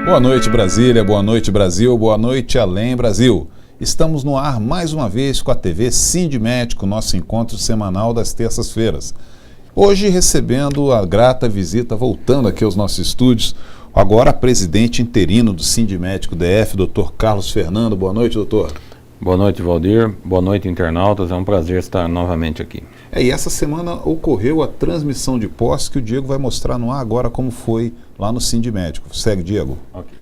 Boa noite, Brasília, boa noite, Brasil, boa noite, Além Brasil. Estamos no ar mais uma vez com a TV Sindmédico, nosso encontro semanal das terças-feiras. Hoje recebendo a grata visita, voltando aqui aos nossos estúdios, agora presidente interino do Sindmédico DF, Dr. Carlos Fernando. Boa noite, doutor. Boa noite, Valdir. Boa noite, internautas. É um prazer estar novamente aqui. E essa semana ocorreu a transmissão de posse que o Diego vai mostrar no ar agora como foi lá no Sindmédico. Segue, Diego. Ok.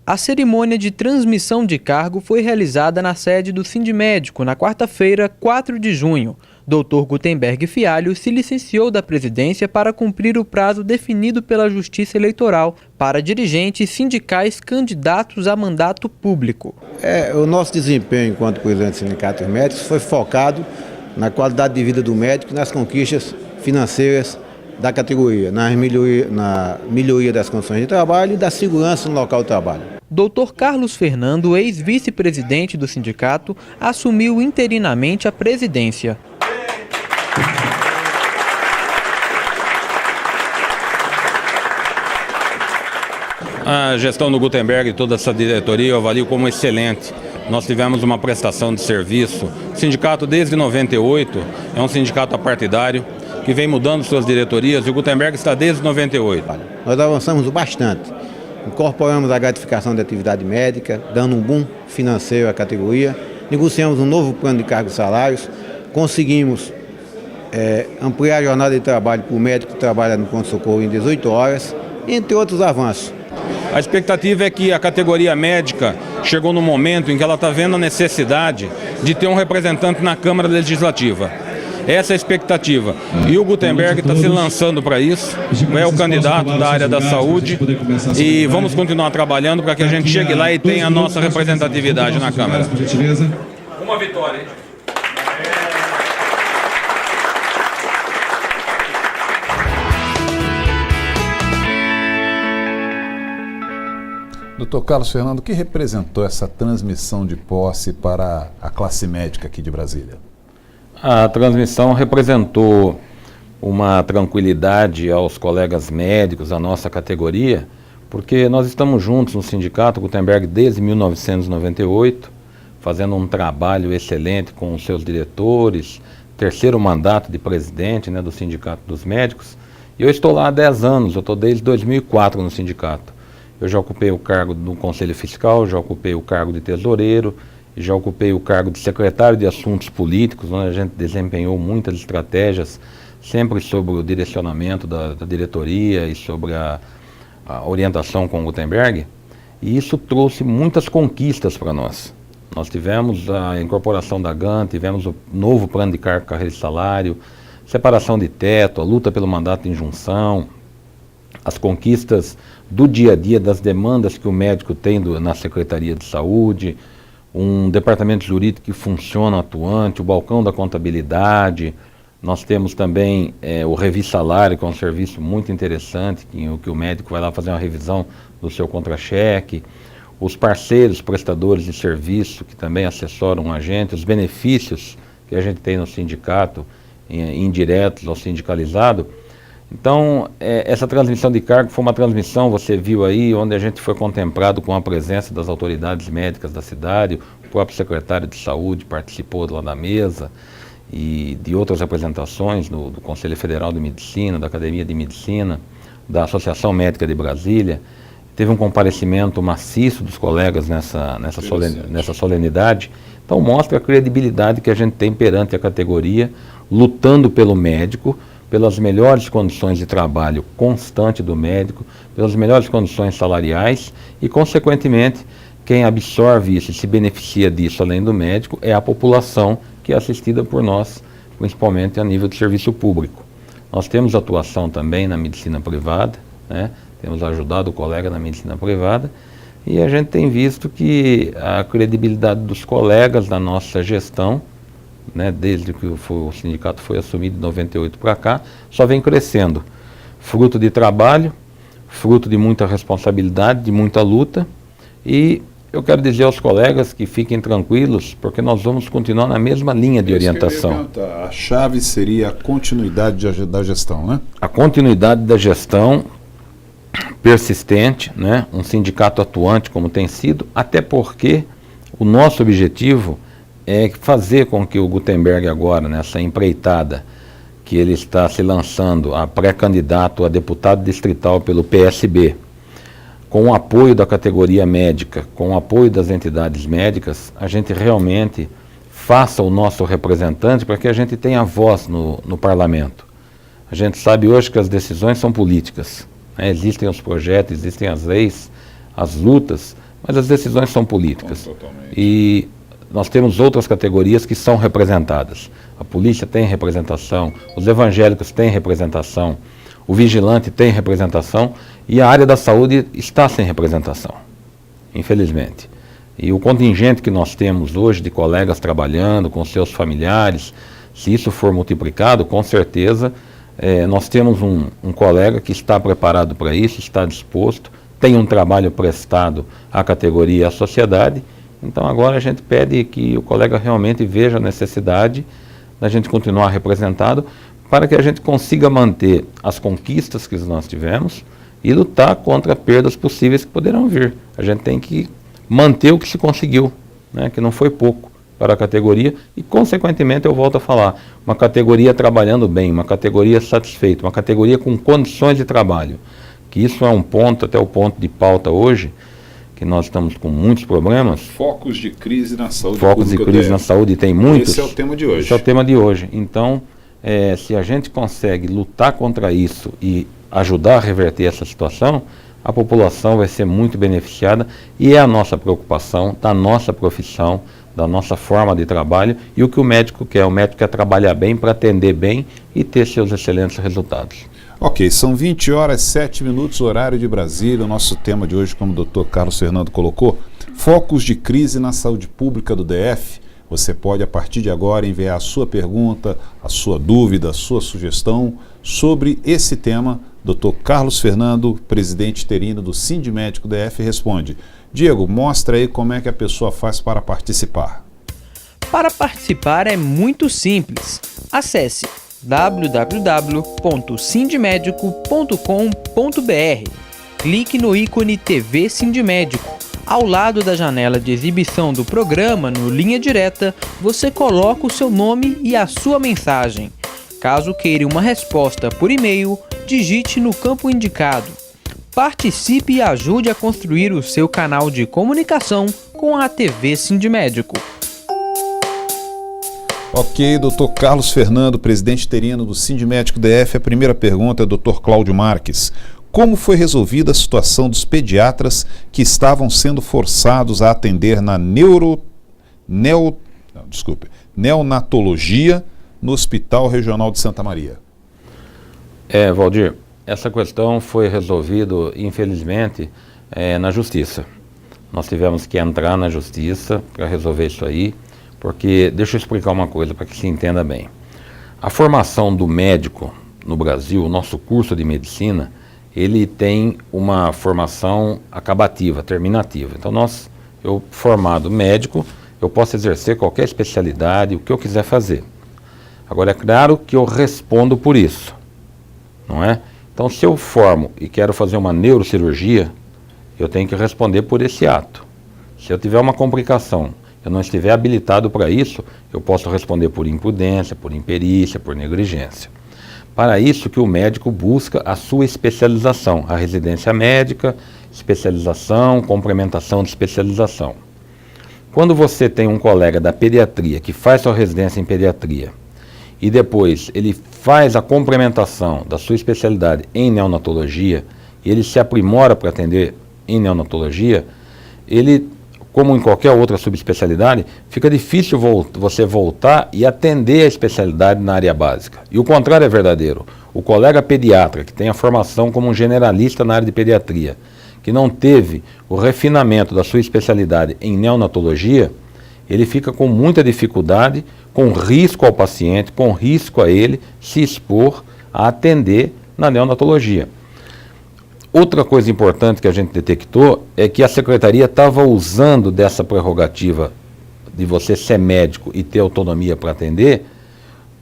A cerimônia de transmissão de cargo foi realizada na sede do Sindmédico na quarta-feira, 4 de junho. Dr. Gutenberg Fialho se licenciou da presidência para cumprir o prazo definido pela Justiça Eleitoral para dirigentes sindicais candidatos a mandato público. O nosso desempenho enquanto presidente do Sindicato dos Médicos foi focado na qualidade de vida do médico e nas conquistas financeiras da categoria, na melhoria das condições de trabalho e da segurança no local de trabalho. Dr. Carlos Fernando, ex-vice-presidente do sindicato, assumiu interinamente a presidência. A gestão do Gutenberg e toda essa diretoria eu avalio como excelente. Nós tivemos uma prestação de serviço. O sindicato, desde 98, é um sindicato apartidário que vem mudando suas diretorias e o Gutenberg está desde 98. Nós avançamos bastante. Incorporamos a gratificação de atividade médica, dando um boom financeiro à categoria. Negociamos um novo plano de cargos e salários. Conseguimos ampliar a jornada de trabalho para o médico que trabalha no pronto-socorro em 18 horas, entre outros avanços. A expectativa é que a categoria médica chegou no momento em que ela está vendo a necessidade de ter um representante na Câmara Legislativa. Essa é a expectativa. E o Gutenberg está se lançando para isso, é o candidato da área da saúde e vamos continuar trabalhando para que a gente chegue lá e tenha a nossa representatividade na Câmara. Uma vitória, hein? Doutor Carlos Fernando, o que representou essa transmissão de posse para a classe médica aqui de Brasília? A transmissão representou uma tranquilidade aos colegas médicos, à nossa categoria, porque nós estamos juntos no sindicato Gutenberg desde 1998, fazendo um trabalho excelente com os seus diretores, terceiro mandato de presidente, do Sindicato dos Médicos, e eu estou lá há 10 anos, eu estou desde 2004 no sindicato. Eu já ocupei o cargo do Conselho Fiscal, já ocupei o cargo de tesoureiro, já ocupei o cargo de secretário de Assuntos Políticos, onde a gente desempenhou muitas estratégias, sempre sobre o direcionamento da diretoria e sobre a orientação com o Gutenberg, e isso trouxe muitas conquistas para nós. Nós tivemos a incorporação da GAN, tivemos o novo plano de cargo, carreira e salário, separação de teto, a luta pelo mandato de injunção, as conquistas do dia a dia, das demandas que o médico tem na Secretaria de Saúde, um departamento jurídico que funciona atuante, o balcão da contabilidade. Nós temos também o Revi Salário, que é um serviço muito interessante, que o médico vai lá fazer uma revisão do seu contra-cheque, os parceiros, prestadores de serviço, que também assessoram a gente, os benefícios que a gente tem no sindicato, indiretos ao sindicalizado. Então, essa transmissão de cargo foi uma transmissão, você viu aí, onde a gente foi contemplado com a presença das autoridades médicas da cidade, o próprio secretário de Saúde participou lá da mesa, e de outras representações do Conselho Federal de Medicina, da Academia de Medicina, da Associação Médica de Brasília. Teve um comparecimento maciço dos colegas nessa solenidade. Então, mostra a credibilidade que a gente tem perante a categoria, lutando pelo médico, pelas melhores condições de trabalho constante do médico, pelas melhores condições salariais e, consequentemente, quem absorve isso e se beneficia disso, além do médico, é a população que é assistida por nós, principalmente a nível de serviço público. Nós temos atuação também na medicina privada, temos ajudado o colega na medicina privada, e a gente tem visto que a credibilidade dos colegas da nossa gestão, desde que o sindicato foi assumido de 98 para cá, só vem crescendo. Fruto de trabalho, fruto de muita responsabilidade, de muita luta, e eu quero dizer aos colegas que fiquem tranquilos, porque nós vamos continuar na mesma linha de orientação. A chave seria a continuidade da gestão, né? A continuidade da gestão persistente, né? Um sindicato atuante como tem sido, até porque o nosso objetivo é fazer com que o Gutenberg agora, nessa empreitada, que ele está se lançando a pré-candidato a deputado distrital pelo PSB, com o apoio da categoria médica, com o apoio das entidades médicas, a gente realmente faça o nosso representante para que a gente tenha voz no parlamento. A gente sabe hoje que as decisões são políticas, né? Existem os projetos, existem as leis, as lutas, mas as decisões são políticas. E nós temos outras categorias que são representadas. A polícia tem representação, os evangélicos têm representação, o vigilante tem representação e a área da saúde está sem representação, infelizmente. E o contingente que nós temos hoje de colegas trabalhando com seus familiares, se isso for multiplicado, com certeza nós temos um colega que está preparado para isso, está disposto, tem um trabalho prestado à categoria e à sociedade. Então agora a gente pede que o colega realmente veja a necessidade da gente continuar representado para que a gente consiga manter as conquistas que nós tivemos e lutar contra perdas possíveis que poderão vir. A gente tem que manter o que se conseguiu, né, que não foi pouco para a categoria e, consequentemente, eu volto a falar, uma categoria trabalhando bem, uma categoria satisfeita, uma categoria com condições de trabalho, que isso é um ponto, até o ponto de pauta hoje, que nós estamos com muitos problemas. Focos de crise na saúde. Focos de crise na saúde tem muitos. Esse é o tema de hoje. Esse é o tema de hoje. Então, se a gente consegue lutar contra isso e ajudar a reverter essa situação, a população vai ser muito beneficiada e é a nossa preocupação, da nossa profissão, da nossa forma de trabalho e o que o médico quer. O médico quer trabalhar bem para atender bem e ter seus excelentes resultados. Ok, são 20 horas 7 minutos, horário de Brasília. O nosso tema de hoje, como o Dr. Carlos Fernando colocou, focos de crise na saúde pública do DF. Você pode, a partir de agora, enviar a sua pergunta, a sua dúvida, a sua sugestão sobre esse tema. Dr. Carlos Fernando, presidente interino do Sindmédico DF, responde. Diego, mostra aí como é que a pessoa faz para participar. Para participar é muito simples. Acesse www.sindmédico.com.br. Clique no ícone TV Sindmédico. Ao lado da janela de exibição do programa, no Linha Direta, você coloca o seu nome e a sua mensagem. Caso queira uma resposta por e-mail, digite no campo indicado. Participe e ajude a construir o seu canal de comunicação com a TV Sindmédico. Ok, Dr. Carlos Fernando, presidente interino do Sindmédico DF. A primeira pergunta é do Dr. Cláudio Marques. Como foi resolvida a situação dos pediatras que estavam sendo forçados a atender na neonatologia no Hospital Regional de Santa Maria? Valdir, essa questão foi resolvida, infelizmente, na Justiça. Nós tivemos que entrar na Justiça para resolver isso aí, porque, deixa eu explicar uma coisa para que se entenda bem. A formação do médico no Brasil, o nosso curso de medicina, ele tem uma formação acabativa, terminativa. Então, eu formado médico, eu posso exercer qualquer especialidade, o que eu quiser fazer. Agora, é claro que eu respondo por isso, não é? Então, se eu formo e quero fazer uma neurocirurgia, eu tenho que responder por esse ato. Se eu tiver uma complicação, eu não estiver habilitado para isso, eu posso responder por imprudência, por imperícia, por negligência. Para isso que o médico busca a sua especialização, a residência médica, especialização, complementação de especialização. Quando você tem um colega da pediatria que faz sua residência em pediatria e depois ele faz a complementação da sua especialidade em neonatologia e ele se aprimora para atender em neonatologia, ele, como em qualquer outra subespecialidade, fica difícil você voltar e atender a especialidade na área básica. E o contrário é verdadeiro. O colega pediatra, que tem a formação como um generalista na área de pediatria, que não teve o refinamento da sua especialidade em neonatologia, ele fica com muita dificuldade, com risco ao paciente, com risco a ele se expor a atender na neonatologia. outra coisa importante que a gente detectou é que a secretaria estava usando dessa prerrogativa de você ser médico e ter autonomia para atender,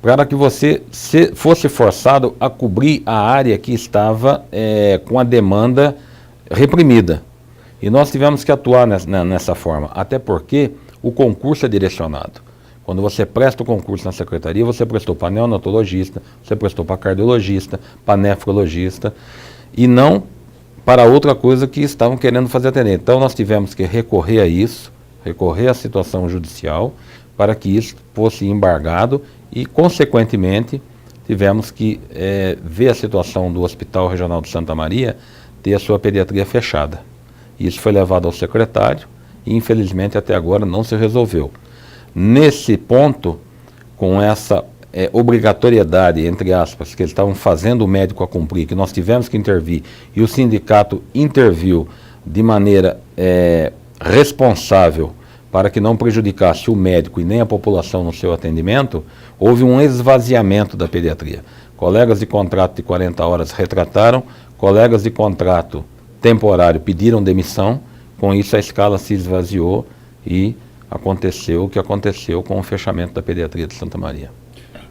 para que você fosse forçado a cobrir a área que estava com a demanda reprimida. E nós tivemos que atuar nessa forma, até porque o concurso é direcionado. Quando você presta o concurso na secretaria, você prestou para neonatologista, você prestou para cardiologista, para nefrologista, e não para outra coisa que estavam querendo fazer atender. Então nós tivemos que recorrer a isso, recorrer à situação judicial, para que isso fosse embargado e, consequentemente, tivemos que ver a situação do Hospital Regional de Santa Maria ter a sua pediatria fechada. Isso foi levado ao secretário e, infelizmente, até agora não se resolveu. Nesse ponto, com essa obrigatoriedade, entre aspas, que eles estavam fazendo o médico a cumprir, que nós tivemos que intervir, e o sindicato interviu de maneira responsável para que não prejudicasse o médico e nem a população no seu atendimento, houve um esvaziamento da pediatria. Colegas de contrato de 40 horas retrataram, colegas de contrato temporário pediram demissão, com isso a escala se esvaziou e aconteceu o que aconteceu com o fechamento da pediatria de Santa Maria.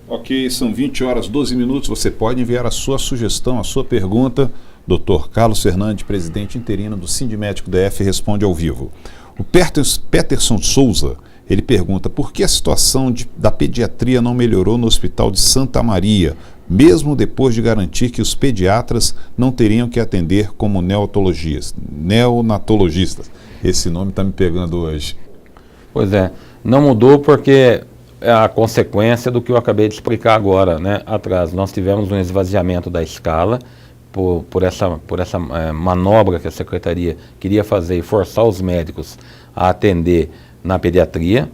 Ok, são 20 horas, 12 minutos, você pode enviar a sua sugestão, a sua pergunta. Dr. Carlos Fernandes, presidente interino do Sindmédico DF, responde ao vivo. O Peterson Souza, ele pergunta por que a situação da pediatria não melhorou no Hospital de Santa Maria, mesmo depois de garantir que os pediatras não teriam que atender como neonatologistas. Esse nome está me pegando hoje. Pois é, não mudou porque é a consequência do que eu acabei de explicar agora, né, atrás. Nós tivemos um esvaziamento da escala por essa manobra que a secretaria queria fazer e forçar os médicos a atender na pediatria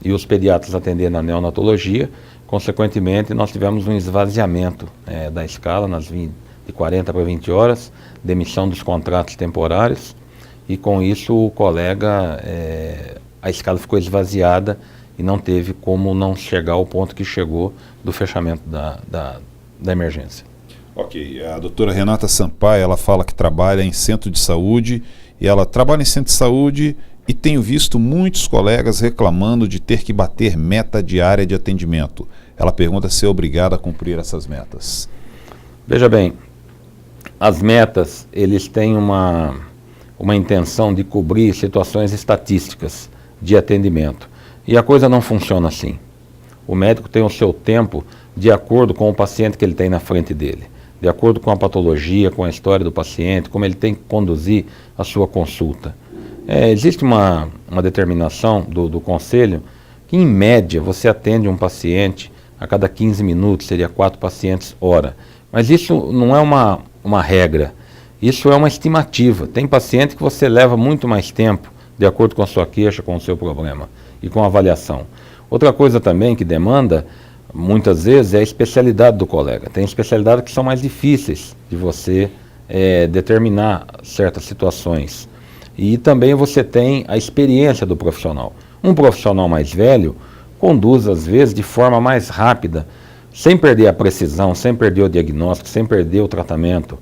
e os pediatras atender na neonatologia. Consequentemente, nós tivemos um esvaziamento da escala de 40 para 20 horas, demissão dos contratos temporários, e com isso o colega, a escala ficou esvaziada e não teve como não chegar ao ponto que chegou do fechamento da emergência. Ok, a doutora Renata Sampaio, ela fala que trabalha em centro de saúde, e ela trabalha em centro de saúde e tenho visto muitos colegas reclamando de ter que bater meta diária de atendimento. Ela pergunta se é obrigada a cumprir essas metas. Veja bem, as metas, eles têm uma intenção de cobrir situações estatísticas de atendimento. E a coisa não funciona assim. O médico tem o seu tempo de acordo com o paciente que ele tem na frente dele, de acordo com a patologia, com a história do paciente, como ele tem que conduzir a sua consulta. Existe uma determinação do conselho que, em média, você atende um paciente a cada 15 minutos, seria 4 pacientes hora. Mas isso não é uma regra, isso é uma estimativa. Tem paciente que você leva muito mais tempo, de acordo com a sua queixa, com o seu problema e com a avaliação. Outra coisa também que demanda, muitas vezes, é a especialidade do colega. Tem especialidades que são mais difíceis de você determinar certas situações. E também você tem a experiência do profissional. Um profissional mais velho conduz, às vezes, de forma mais rápida, sem perder a precisão, sem perder o diagnóstico, sem perder o tratamento,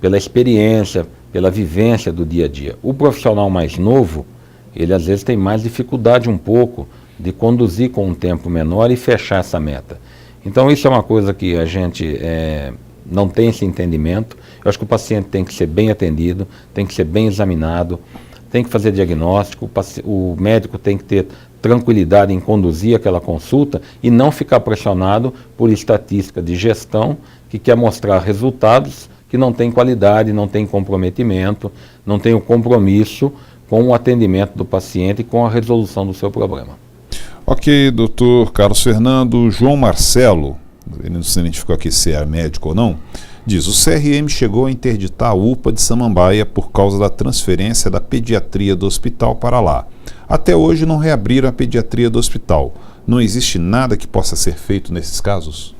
pela experiência, pela vivência do dia a dia. O profissional mais novo, ele às vezes tem mais dificuldade um pouco de conduzir com um tempo menor e fechar essa meta. Então isso é uma coisa que a gente não tem esse entendimento. Eu acho que o paciente tem que ser bem atendido, tem que ser bem examinado, tem que fazer diagnóstico, o médico tem que ter tranquilidade em conduzir aquela consulta e não ficar pressionado por estatística de gestão que quer mostrar resultados que não tem qualidade, não tem comprometimento, não tem o compromisso com o atendimento do paciente e com a resolução do seu problema. Ok, doutor Carlos Fernando. João Marcelo, ele não se identificou aqui se é médico ou não, diz: o CRM chegou a interditar a UPA de Samambaia por causa da transferência da pediatria do hospital para lá. Até hoje não reabriram a pediatria do hospital. Não existe nada que possa ser feito nesses casos?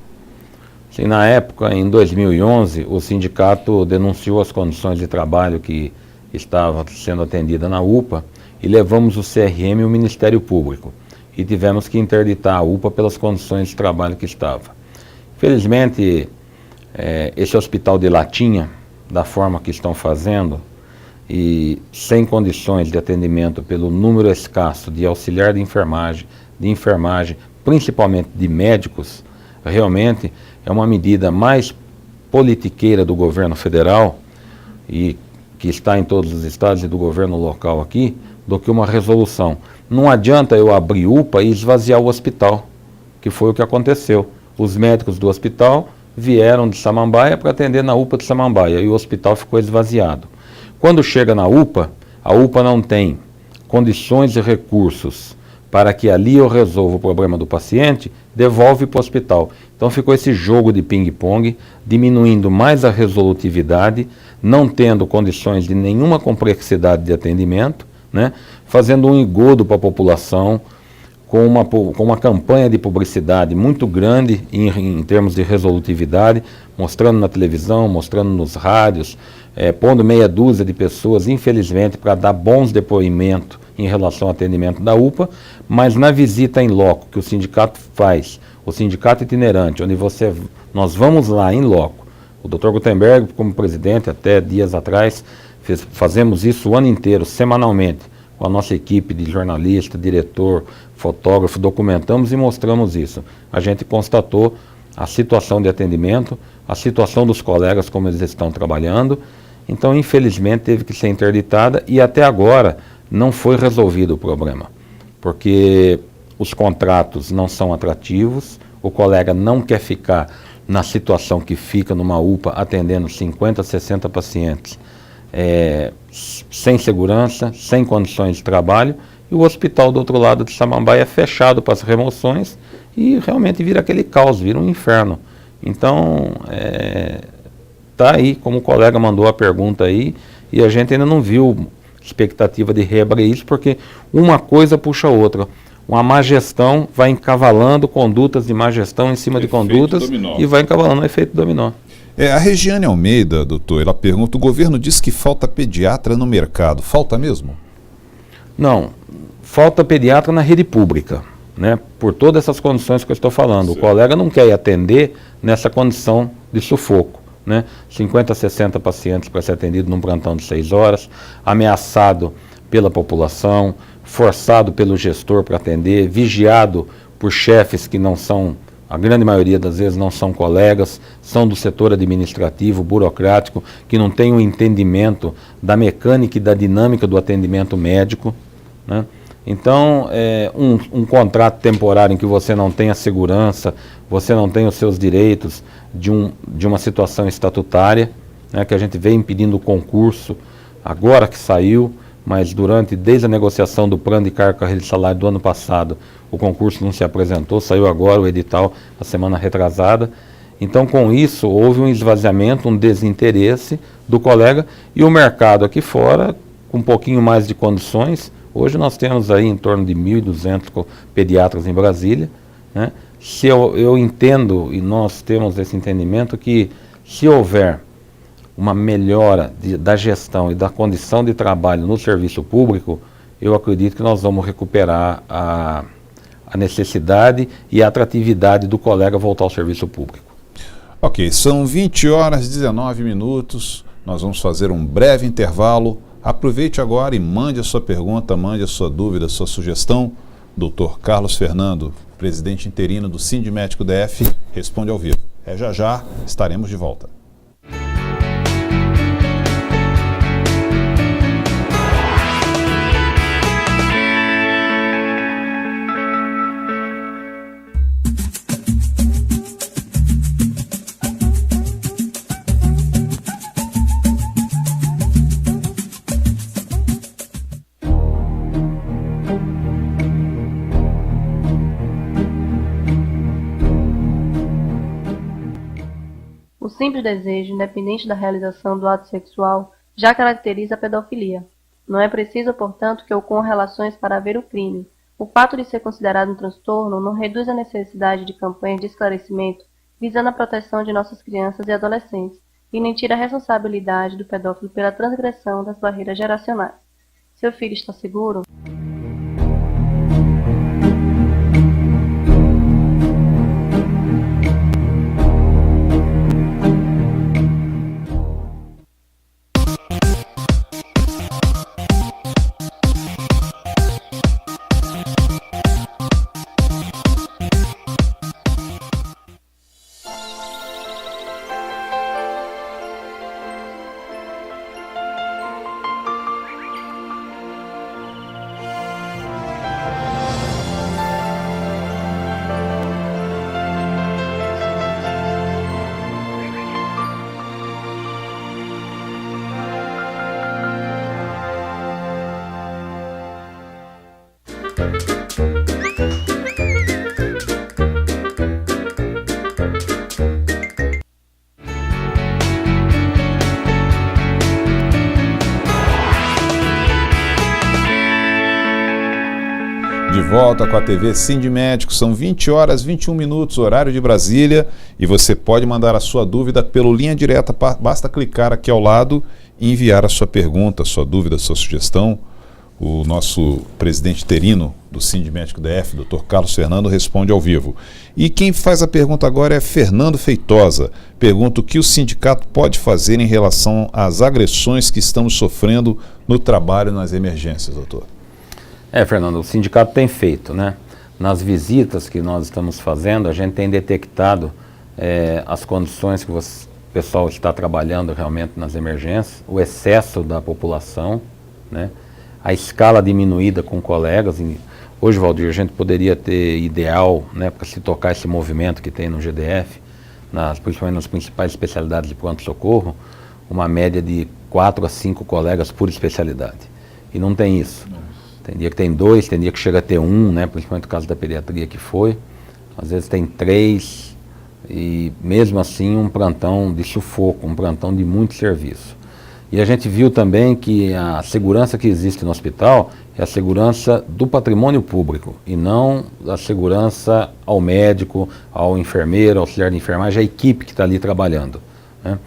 Sim, na época, em 2011, o sindicato denunciou as condições de trabalho que estava sendo atendida na UPA e levamos o CRM ao Ministério Público e tivemos que interditar a UPA pelas condições de trabalho que estava. Infelizmente, esse hospital de Latinha, da forma que estão fazendo e sem condições de atendimento pelo número escasso de auxiliar de enfermagem, principalmente de médicos, realmente é uma medida mais politiqueira do governo federal e que está em todos os estados e do governo local aqui, do que uma resolução. Não adianta eu abrir UPA e esvaziar o hospital, que foi o que aconteceu. Os médicos do hospital vieram de Samambaia para atender na UPA de Samambaia e o hospital ficou esvaziado. Quando chega na UPA, a UPA não tem condições e recursos para que ali eu resolva o problema do paciente, devolve para o hospital. Então ficou esse jogo de ping-pong, diminuindo mais a resolutividade, não tendo condições de nenhuma complexidade de atendimento, né, fazendo um engodo para a população, com uma campanha de publicidade muito grande em termos de resolutividade, mostrando na televisão, mostrando nos rádios, pondo meia dúzia de pessoas, infelizmente, para dar bons depoimentos em relação ao atendimento da UPA, mas na visita em loco que o sindicato faz, o sindicato itinerante, onde nós vamos lá em loco, o Dr. Gutenberg, como presidente, até dias atrás, fazemos isso o ano inteiro, semanalmente, com a nossa equipe de jornalista, diretor, fotógrafo, documentamos e mostramos isso. A gente constatou a situação de atendimento, a situação dos colegas, como eles estão trabalhando. Então, infelizmente, teve que ser interditada e até agora não foi resolvido o problema, porque os contratos não são atrativos, o colega não quer ficar na situação que fica numa UPA atendendo 50, 60 pacientes sem segurança, sem condições de trabalho, e o hospital do outro lado de Samambaia é fechado para as remoções e realmente vira aquele caos, vira um inferno. Então, tá aí, como o colega mandou a pergunta aí, e a gente ainda não viu expectativa de reabrir isso, porque uma coisa puxa a outra. Uma má gestão vai encavalando condutas de má gestão em cima de condutas dominó. E vai encavalando o efeito dominó. A Regiane Almeida, doutor, ela pergunta, o governo diz que falta pediatra no mercado, falta mesmo? Não, falta pediatra na rede pública, né? Por todas essas condições que eu estou falando. Certo. O colega não quer ir atender nessa condição de sufoco, né? 50, 60 pacientes para ser atendido num plantão de 6 horas, ameaçado pela população, forçado pelo gestor para atender, vigiado por chefes que não são, a grande maioria das vezes não são colegas, são do setor administrativo, burocrático, que não tem o entendimento da mecânica e da dinâmica do atendimento médico, né? Então, um contrato temporário em que você não tem a segurança, você não tem os seus direitos de uma situação estatutária, né, que a gente vem pedindo o concurso, agora que saiu, mas desde a negociação do plano de carga, carreira e salário do ano passado, o concurso não se apresentou, saiu agora o edital a semana retrasada. Então, com isso, houve um esvaziamento, um desinteresse do colega e o mercado aqui fora, com um pouquinho mais de condições. Hoje nós temos aí em torno de 1.200 pediatras em Brasília, né? Se eu entendo, e nós temos esse entendimento, que se houver uma melhora da gestão e da condição de trabalho no serviço público, eu acredito que nós vamos recuperar a necessidade e a atratividade do colega voltar ao serviço público. Ok, são 20 horas e 19 minutos, nós vamos fazer um breve intervalo. Aproveite agora e mande a sua pergunta, mande a sua dúvida, a sua sugestão. Dr. Carlos Fernando, presidente interino do Sindmédico DF, responde ao vivo. Já estaremos de volta. O simples desejo, independente da realização do ato sexual, já caracteriza a pedofilia. Não é preciso, portanto, que ocorram relações para haver o crime. O fato de ser considerado um transtorno não reduz a necessidade de campanhas de esclarecimento visando a proteção de nossas crianças e adolescentes, e nem tira a responsabilidade do pedófilo pela transgressão das barreiras geracionais. Seu filho está seguro? De volta com a TV Sindmédico, são 20 horas 21 minutos, horário de Brasília, e você pode mandar a sua dúvida pelo Linha Direta, basta clicar aqui ao lado e enviar a sua pergunta, a sua dúvida, a sua sugestão. O nosso presidente interino do Sindmédico DF, Dr. Carlos Fernando, responde ao vivo. E quem faz a pergunta agora é Fernando Feitosa. Pergunta o que o sindicato pode fazer em relação às agressões que estamos sofrendo no trabalho nas emergências, doutor. Fernando, o sindicato tem feito, né? Nas visitas que nós estamos fazendo, a gente tem detectado as condições que o pessoal está trabalhando realmente nas emergências, o excesso da população, né? A escala diminuída com colegas. Hoje, Valdir, a gente poderia ter ideal, né, para se tocar esse movimento que tem no GDF, principalmente nas principais especialidades de pronto-socorro, uma média de 4 a 5 colegas por especialidade. E não tem isso. Tem dia que tem 2, tem dia que chega a ter 1, né, principalmente no caso da pediatria que foi. Às vezes tem 3, e mesmo assim um plantão de sufoco, um plantão de muito serviço. E a gente viu também que a segurança que existe no hospital é a segurança do patrimônio público e não a segurança ao médico, ao enfermeiro, ao auxiliar de enfermagem, à equipe que está ali trabalhando, né?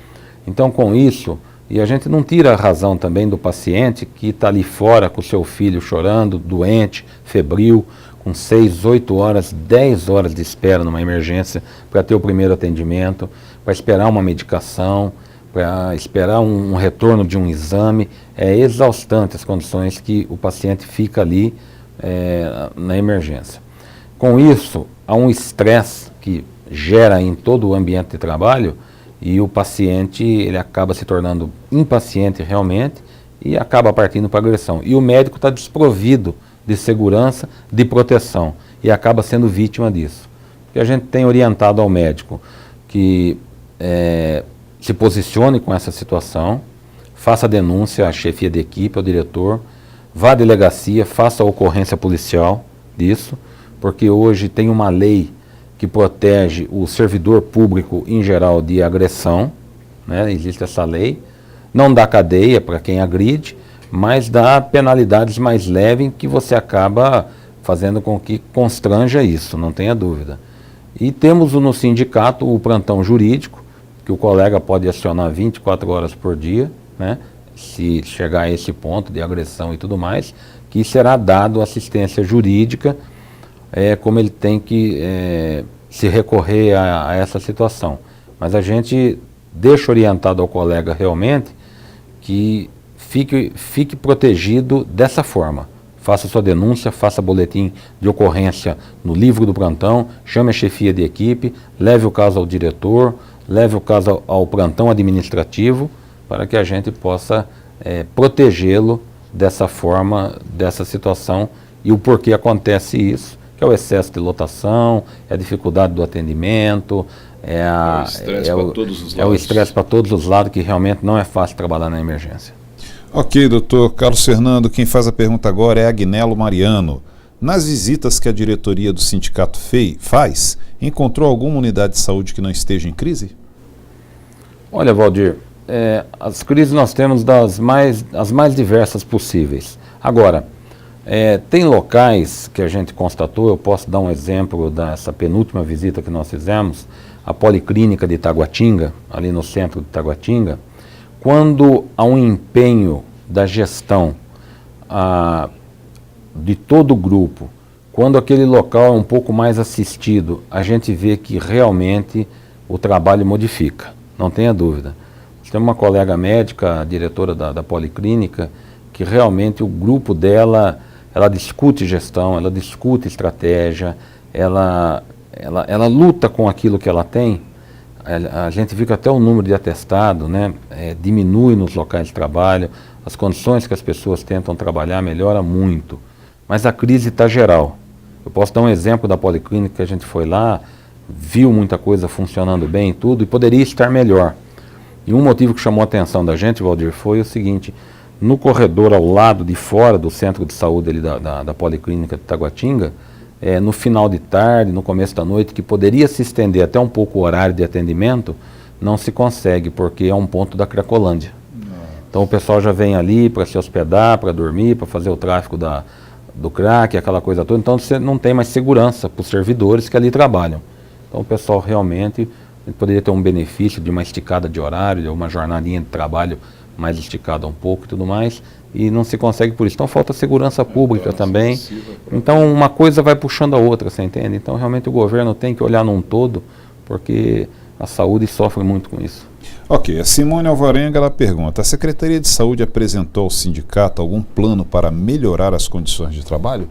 Então, com isso, e a gente não tira a razão também do paciente que está ali fora com o seu filho chorando, doente, febril, com 6, 8 horas, 10 horas de espera numa emergência para ter o primeiro atendimento, para esperar uma medicação, para esperar um retorno de um exame. É exaustante as condições que o paciente fica ali na emergência. Com isso, há um estresse que gera em todo o ambiente de trabalho e o paciente ele acaba se tornando impaciente realmente e acaba partindo para agressão. E o médico está desprovido de segurança, de proteção e acaba sendo vítima disso. Porque a gente tem orientado ao médico que se posicione com essa situação, faça a denúncia à chefia de equipe, ao diretor, vá à delegacia, faça a ocorrência policial disso, porque hoje tem uma lei que protege o servidor público em geral de agressão, né? Existe essa lei, não dá cadeia para quem agride, mas dá penalidades mais leves que você acaba fazendo com que constranja isso, não tenha dúvida. E temos no sindicato o plantão jurídico, que o colega pode acionar 24 horas por dia, né? Se chegar a esse ponto de agressão e tudo mais, que será dado assistência jurídica, como ele tem que se recorrer a essa situação. Mas a gente deixa orientado ao colega realmente que fique protegido dessa forma. Faça sua denúncia, faça boletim de ocorrência no livro do plantão, chame a chefia de equipe, leve o caso ao diretor, leve o caso ao plantão administrativo, para que a gente possa protegê-lo dessa forma, dessa situação, e o porquê acontece isso, que é o excesso de lotação, é a dificuldade do atendimento, é o estresse para todos os lados, que realmente não é fácil trabalhar na emergência. Ok, doutor Carlos Fernando, quem faz a pergunta agora é Agnello Mariano. Nas visitas que a diretoria do sindicato faz, encontrou alguma unidade de saúde que não esteja em crise? Olha, Valdir, as crises nós temos as mais diversas possíveis. Agora, tem locais que a gente constatou, eu posso dar um exemplo dessa penúltima visita que nós fizemos, a Policlínica de Taguatinga, ali no centro de Taguatinga, quando há um empenho da gestão de todo o grupo, quando aquele local é um pouco mais assistido, a gente vê que realmente o trabalho modifica, não tenha dúvida. Tem uma colega médica, a diretora da Policlínica, que realmente o grupo dela, ela discute gestão, ela discute estratégia, ela luta com aquilo que ela tem. A gente viu que até o número de atestado, né, diminui nos locais de trabalho, as condições que as pessoas tentam trabalhar melhora muito. Mas a crise está geral. Eu posso dar um exemplo da Policlínica, que a gente foi lá, viu muita coisa funcionando bem e tudo, e poderia estar melhor. E um motivo que chamou a atenção da gente, Valdir, foi o seguinte: no corredor ao lado de fora do centro de saúde ali da Policlínica de Taguatinga, no final de tarde, no começo da noite, que poderia se estender até um pouco o horário de atendimento, não se consegue, porque é um ponto da Cracolândia. Então o pessoal já vem ali para se hospedar, para dormir, para fazer o tráfico do crack, aquela coisa toda. Então você não tem mais segurança para os servidores que ali trabalham. Então o pessoal realmente poderia ter um benefício de uma esticada de horário, de uma jornadinha de trabalho mais esticada um pouco e tudo mais, e não se consegue por isso. Então falta segurança pública também. Então uma coisa vai puxando a outra, você entende? Então realmente o governo tem que olhar num todo, porque a saúde sofre muito com isso. Ok, a Simone Alvarenga, ela pergunta, a Secretaria de Saúde apresentou ao sindicato algum plano para melhorar as condições de trabalho?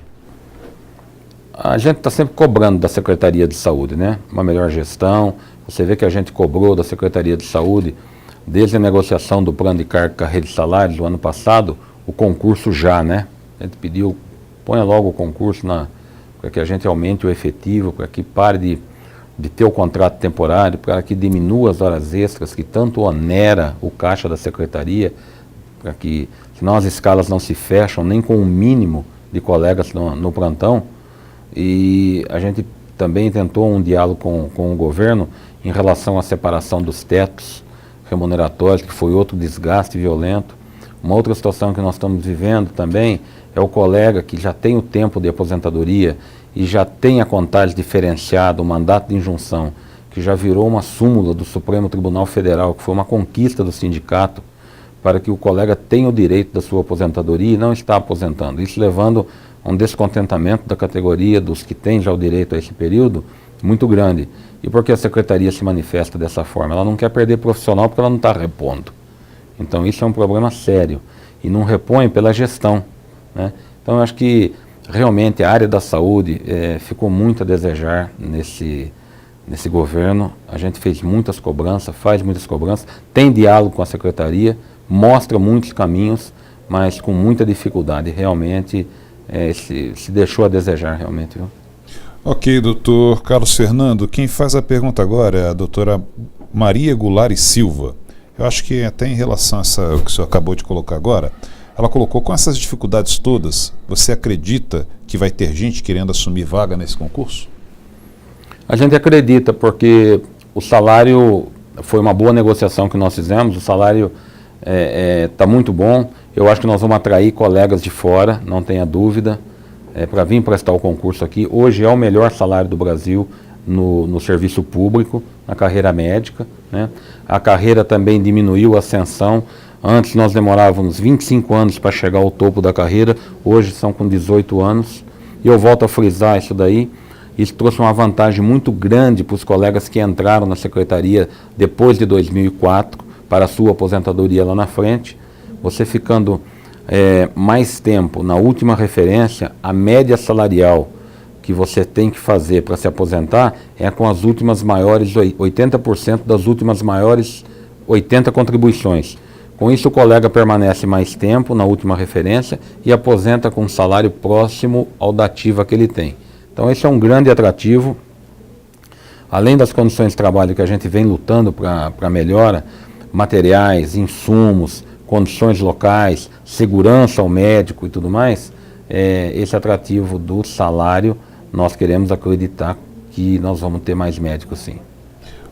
A gente está sempre cobrando da Secretaria de Saúde, né? Uma melhor gestão. Você vê que a gente cobrou da Secretaria de Saúde, desde a negociação do plano de carga, carreira e salários do ano passado, o concurso já, né? A gente pediu, ponha logo o concurso para que a gente aumente o efetivo, para que pare de ter o contrato temporário, para que diminua as horas extras, que tanto onera o caixa da Secretaria, para que, senão as escalas não se fecham, nem com o mínimo de colegas no plantão. E a gente também tentou um diálogo com o governo em relação à separação dos tetos remuneratórios, que foi outro desgaste violento. Uma outra situação que nós estamos vivendo também é o colega que já tem o tempo de aposentadoria e já tem a contagem diferenciada, o mandato de injunção, que já virou uma súmula do Supremo Tribunal Federal, que foi uma conquista do sindicato, para que o colega tenha o direito da sua aposentadoria e não está aposentando. Isso levando a um descontentamento da categoria dos que têm já o direito a esse período muito grande. E por que a Secretaria se manifesta dessa forma? Ela não quer perder profissional porque ela não está repondo. Então isso é um problema sério. E não repõe pela gestão, né? Então eu acho que realmente a área da saúde ficou muito a desejar nesse governo. A gente fez muitas cobranças, faz muitas cobranças, tem diálogo com a Secretaria, mostra muitos caminhos, mas com muita dificuldade. Realmente se deixou a desejar, realmente, viu? Ok, doutor Carlos Fernando. Quem faz a pergunta agora é a doutora Maria Goulart e Silva. Eu acho que até em relação a o que o senhor acabou de colocar agora, ela colocou, com essas dificuldades todas, você acredita que vai ter gente querendo assumir vaga nesse concurso? A gente acredita, porque o salário foi uma boa negociação que nós fizemos, o salário está muito bom. Eu acho que nós vamos atrair colegas de fora, não tenha dúvida, para vir prestar o concurso aqui. Hoje é o melhor salário do Brasil no serviço público, na carreira médica, né? A carreira também diminuiu a ascensão. Antes nós demorávamos 25 anos para chegar ao topo da carreira, hoje são com 18 anos. E eu volto a frisar isso daí. Isso trouxe uma vantagem muito grande para os colegas que entraram na Secretaria depois de 2004, para a sua aposentadoria lá na frente. Você ficando mais tempo na última referência, a média salarial que você tem que fazer para se aposentar é com as últimas maiores, 80% das últimas maiores 80 contribuições. Com isso o colega permanece mais tempo na última referência e aposenta com um salário próximo ao da ativa que ele tem. Então esse é um grande atrativo. Além das condições de trabalho que a gente vem lutando para melhora, materiais, insumos, condições locais, segurança ao médico e tudo mais, esse atrativo do salário, nós queremos acreditar que nós vamos ter mais médicos, sim.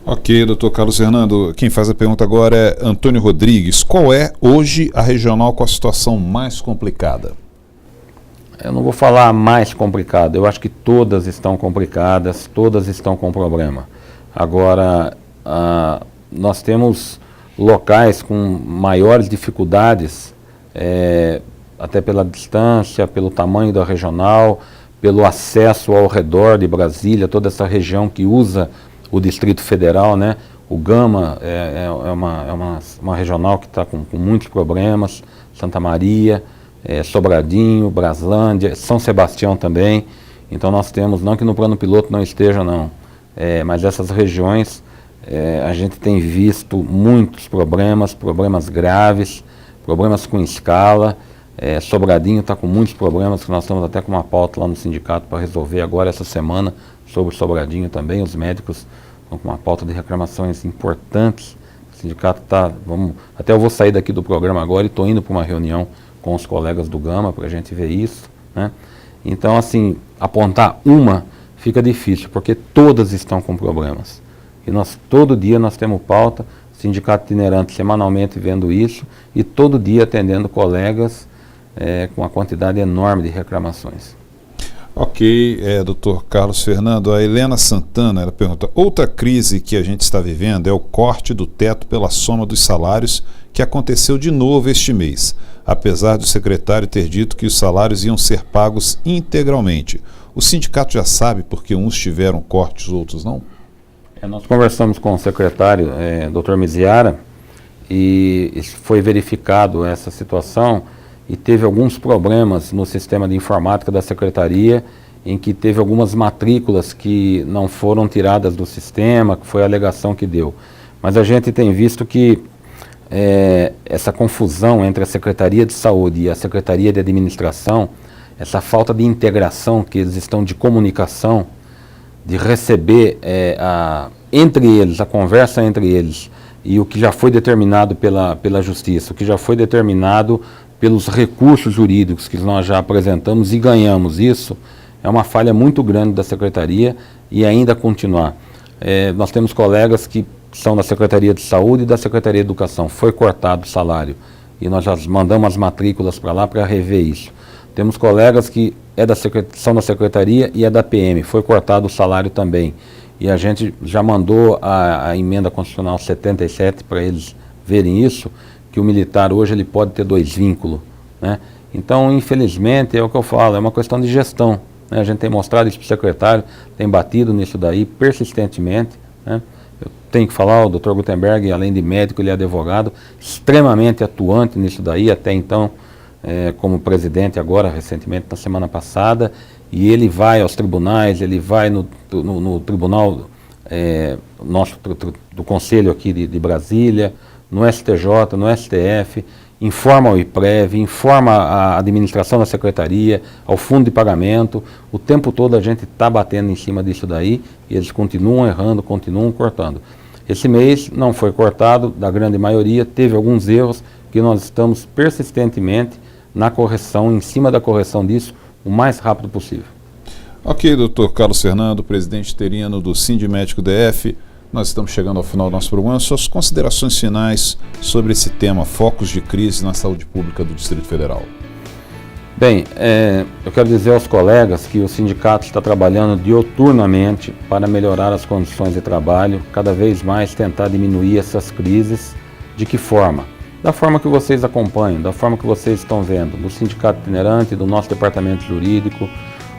Ok, doutor Carlos Fernando. Quem faz a pergunta agora é Antônio Rodrigues. Qual é hoje a regional com a situação mais complicada? Eu não vou falar mais complicada, eu acho que todas estão complicadas, todas estão com problema. Agora, nós temos locais com maiores dificuldades, até pela distância, pelo tamanho da regional, pelo acesso ao redor de Brasília, toda essa região que usa o Distrito Federal, né? O Gama é uma regional que está com muitos problemas, Santa Maria, Sobradinho, Braslândia, São Sebastião também. Então nós temos, não que no plano piloto não esteja não, mas essas regiões a gente tem visto muitos problemas graves, problemas com escala. Sobradinho está com muitos problemas, que nós estamos até com uma pauta lá no sindicato para resolver agora essa semana sobre Sobradinho também. Os médicos estão com uma pauta de reclamações importantes O sindicato está, até eu vou sair daqui do programa agora e estou indo para uma reunião com os colegas do Gama para a gente ver isso, né? Então, assim, apontar uma fica difícil, porque todas estão com problemas. E todo dia nós temos pauta, sindicato itinerante semanalmente vendo isso, e todo dia atendendo colegas com uma quantidade enorme de reclamações. Ok, doutor Carlos Fernando, a Helena Santana, ela pergunta, outra crise que a gente está vivendo é o corte do teto pela soma dos salários que aconteceu de novo este mês, apesar do secretário ter dito que os salários iam ser pagos integralmente. O sindicato já sabe porque uns tiveram cortes, outros não? Nós conversamos com o secretário, Dr. Miziara, e foi verificado essa situação e teve alguns problemas no sistema de informática da secretaria, em que teve algumas matrículas que não foram tiradas do sistema, que foi a alegação que deu. Mas a gente tem visto que essa confusão entre a Secretaria de Saúde e a Secretaria de Administração, essa falta de integração que eles estão de comunicação, de receber entre eles, a conversa entre eles, e o que já foi determinado pela Justiça, o que já foi determinado pelos recursos jurídicos que nós já apresentamos e ganhamos isso, é uma falha muito grande da Secretaria e ainda continuar. Nós temos colegas que são da Secretaria de Saúde e da Secretaria de Educação, foi cortado o salário e nós já mandamos as matrículas para lá para rever isso. Temos colegas que são da Secretaria e é da PM, foi cortado o salário também. E a gente já mandou a emenda constitucional 77 para eles verem isso, que o militar hoje ele pode ter 2 vínculos, né? Então, infelizmente, é o que eu falo, é uma questão de gestão, né? A gente tem mostrado isso para o secretário, tem batido nisso daí persistentemente, né? Eu tenho que falar, o Dr. Gutenberg, além de médico, ele é advogado, extremamente atuante nisso daí, até então, como presidente agora, recentemente, na semana passada, e ele vai aos tribunais, ele vai no tribunal do Conselho aqui de Brasília, no STJ, no STF, informa ao IPREV, informa a administração da secretaria, ao fundo de pagamento, o tempo todo a gente está batendo em cima disso daí, e eles continuam errando, continuam cortando. Esse mês não foi cortado, da grande maioria, teve alguns erros que nós estamos persistentemente na correção, em cima da correção disso, o mais rápido possível. Ok, doutor Carlos Fernando, presidente interino do Sindmédico DF, nós estamos chegando ao final do nosso programa. Suas considerações finais sobre esse tema, focos de crise na saúde pública do Distrito Federal. Bem, eu quero dizer aos colegas que o sindicato está trabalhando dioturnamente para melhorar as condições de trabalho, cada vez mais tentar diminuir essas crises. De que forma? Da forma que vocês acompanham, da forma que vocês estão vendo, do sindicato itinerante, do nosso departamento jurídico,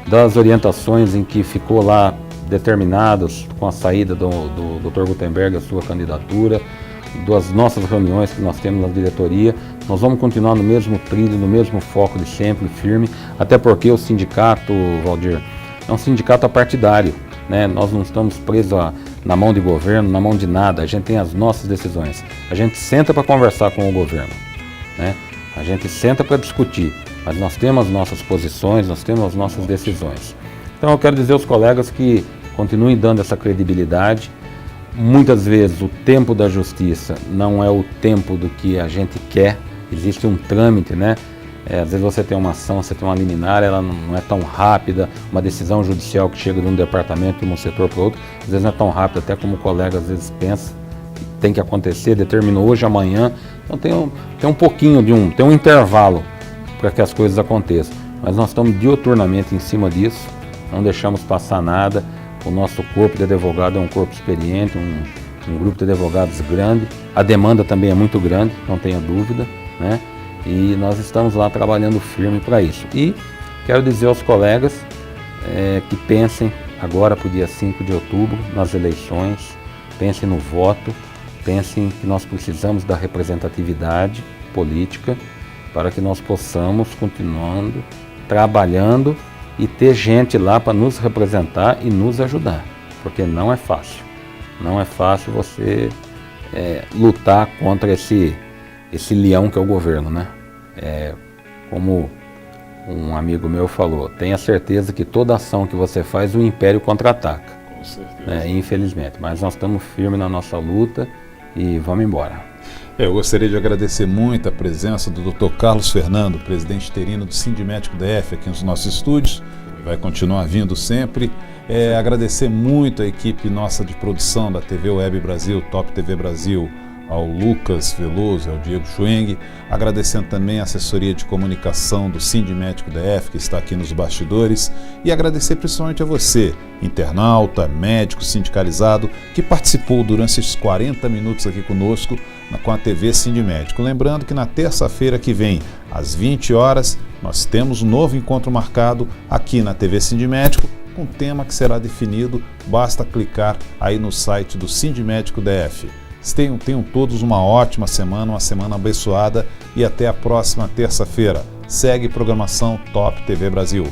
das orientações em que ficou lá determinados com a saída do Dr. Gutenberg, a sua candidatura, das nossas reuniões que nós temos na diretoria. Nós vamos continuar no mesmo trilho, no mesmo foco de sempre, firme, até porque o sindicato, Valdir, é um sindicato apartidário, né? Nós não estamos presos na mão de governo, na mão de nada, a gente tem as nossas decisões. A gente senta para conversar com o governo, né? A gente senta para discutir, mas nós temos as nossas posições, nós temos as nossas decisões. Então eu quero dizer aos colegas que continuem dando essa credibilidade. Muitas vezes o tempo da justiça não é o tempo do que a gente quer, existe um trâmite, né? Às vezes você tem uma ação, você tem uma liminar, ela não é tão rápida, uma decisão judicial que chega de um departamento, de um setor para outro, às vezes não é tão rápida, até como o colega às vezes pensa, tem que acontecer, determinou hoje, amanhã, então tem um pouquinho tem um intervalo para que as coisas aconteçam, mas nós estamos dioturnamente em cima disso, não deixamos passar nada. O nosso corpo de advogado é um corpo experiente, um grupo de advogados grande, a demanda também é muito grande, não tenha dúvida, né? E nós estamos lá trabalhando firme para isso. E quero dizer aos colegas que pensem agora para o dia 5 de outubro, nas eleições, pensem no voto, pensem que nós precisamos da representatividade política para que nós possamos continuando trabalhando e ter gente lá para nos representar e nos ajudar, porque não é fácil. Não é fácil você lutar contra esse leão que é o governo, né? Como um amigo meu falou, tenha certeza que toda ação que você faz, o império contra-ataca. Com certeza. Infelizmente, mas nós estamos firmes na nossa luta e vamos embora. Eu gostaria de agradecer muito a presença do Dr. Carlos Fernando, presidente interino do Sindmédico DF aqui nos nossos estúdios, vai continuar vindo sempre. Agradecer muito a equipe nossa de produção da TV Web Brasil, Top TV Brasil, ao Lucas Veloso, ao Diego Schweng, agradecendo também a assessoria de comunicação do Sindmédico DF, que está aqui nos bastidores, e agradecer principalmente a você, internauta, médico, sindicalizado, que participou durante esses 40 minutos aqui conosco com a TV Sindmédico. Lembrando que na terça-feira que vem, às 20 horas, nós temos um novo encontro marcado aqui na TV Sindmédico, com um tema que será definido, basta clicar aí no site do Sindmédico DF. Tenham todos uma ótima semana, uma semana abençoada e até a próxima terça-feira. Segue programação Top TV Brasil.